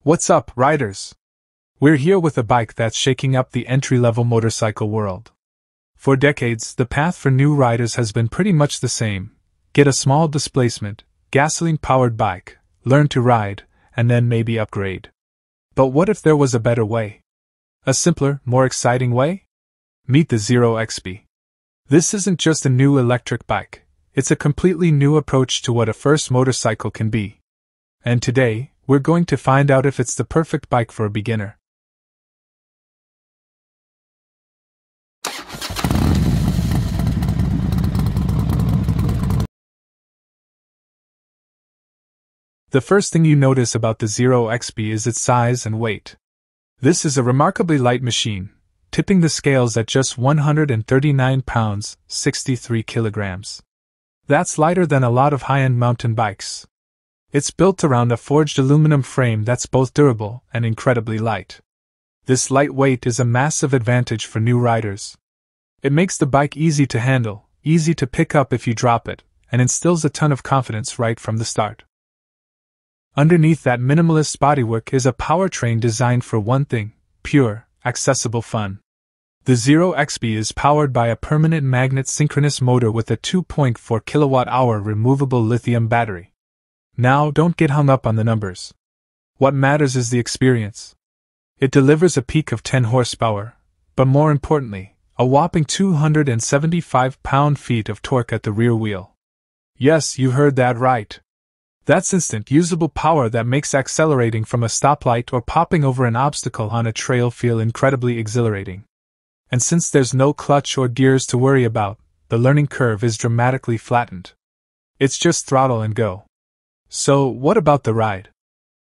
What's up, riders? We're here with a bike that's shaking up the entry-level motorcycle world. For decades, the path for new riders has been pretty much the same. Get a small displacement, gasoline-powered bike, learn to ride, and then maybe upgrade. But what if there was a better way? A simpler, more exciting way? Meet the Zero XP. This isn't just a new electric bike, it's a completely new approach to what a first motorcycle can be. And today, we're going to find out if it's the perfect bike for a beginner. The first thing you notice about the Zero XP is its size and weight. This is a remarkably light machine, tipping the scales at just 139 pounds, 63 kilograms. That's lighter than a lot of high-end mountain bikes. It's built around a forged aluminum frame that's both durable and incredibly light. This light weight is a massive advantage for new riders. It makes the bike easy to handle, easy to pick up if you drop it, and instills a ton of confidence right from the start. Underneath that minimalist bodywork is a powertrain designed for one thing: pure, accessible fun. The Zero XP is powered by a permanent magnet synchronous motor with a 2.4 kilowatt-hour removable lithium battery. Now, don't get hung up on the numbers. What matters is the experience. It delivers a peak of 10 horsepower, but more importantly, a whopping 275 pound-feet of torque at the rear wheel. Yes, you heard that right. That's instant, usable power that makes accelerating from a stoplight or popping over an obstacle on a trail feel incredibly exhilarating. And since there's no clutch or gears to worry about, the learning curve is dramatically flattened. It's just throttle and go. So, what about the ride?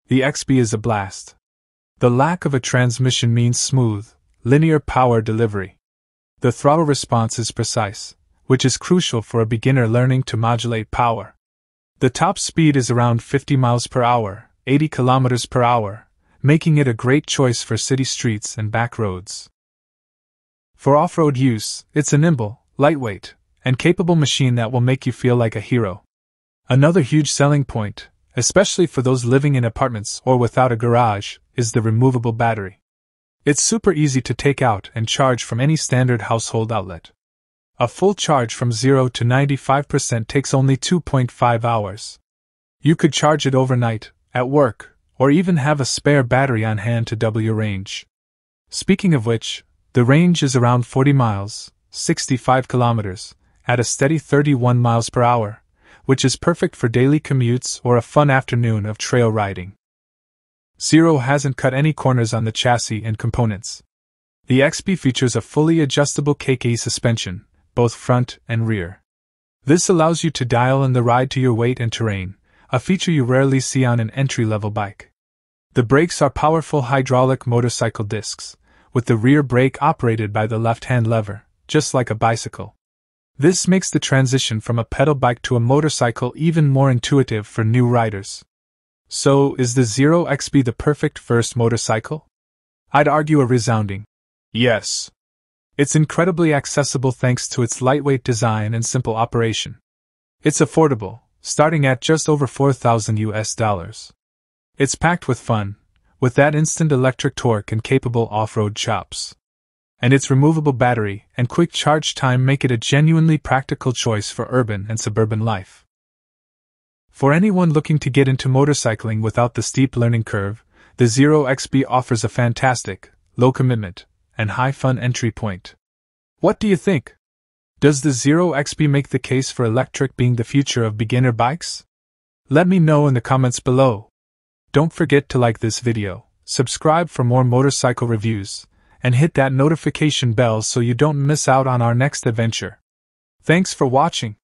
The XP is a blast. The lack of a transmission means smooth, linear power delivery. The throttle response is precise, which is crucial for a beginner learning to modulate power. The top speed is around 50 miles per hour, 80 kilometers per hour, making it a great choice for city streets and back roads. For off-road use, it's a nimble, lightweight, and capable machine that will make you feel like a hero. Another huge selling point, especially for those living in apartments or without a garage, is the removable battery. It's super easy to take out and charge from any standard household outlet. A full charge from 0 to 95% takes only 2.5 hours. You could charge it overnight, at work, or even have a spare battery on hand to double your range. Speaking of which, the range is around 40 miles, 65 kilometers, at a steady 31 miles per hour, which is perfect for daily commutes or a fun afternoon of trail riding. Zero hasn't cut any corners on the chassis and components. The XP features a fully adjustable KK suspension, both front and rear. This allows you to dial in the ride to your weight and terrain, a feature you rarely see on an entry-level bike. The brakes are powerful hydraulic motorcycle discs, with the rear brake operated by the left-hand lever, just like a bicycle. This makes the transition from a pedal bike to a motorcycle even more intuitive for new riders. So, is the Zero XP the perfect first motorcycle? I'd argue a resounding yes. It's incredibly accessible thanks to its lightweight design and simple operation. It's affordable, starting at just over $4,000. It's packed with fun, with that instant electric torque and capable off-road chops. And its removable battery and quick charge time make it a genuinely practical choice for urban and suburban life. For anyone looking to get into motorcycling without the steep learning curve, the Zero XP offers a fantastic, low-commitment, and high-fun entry point. What do you think? Does the Zero XP make the case for electric being the future of beginner bikes? Let me know in the comments below. Don't forget to like this video, subscribe for more motorcycle reviews, and hit that notification bell so you don't miss out on our next adventure. Thanks for watching.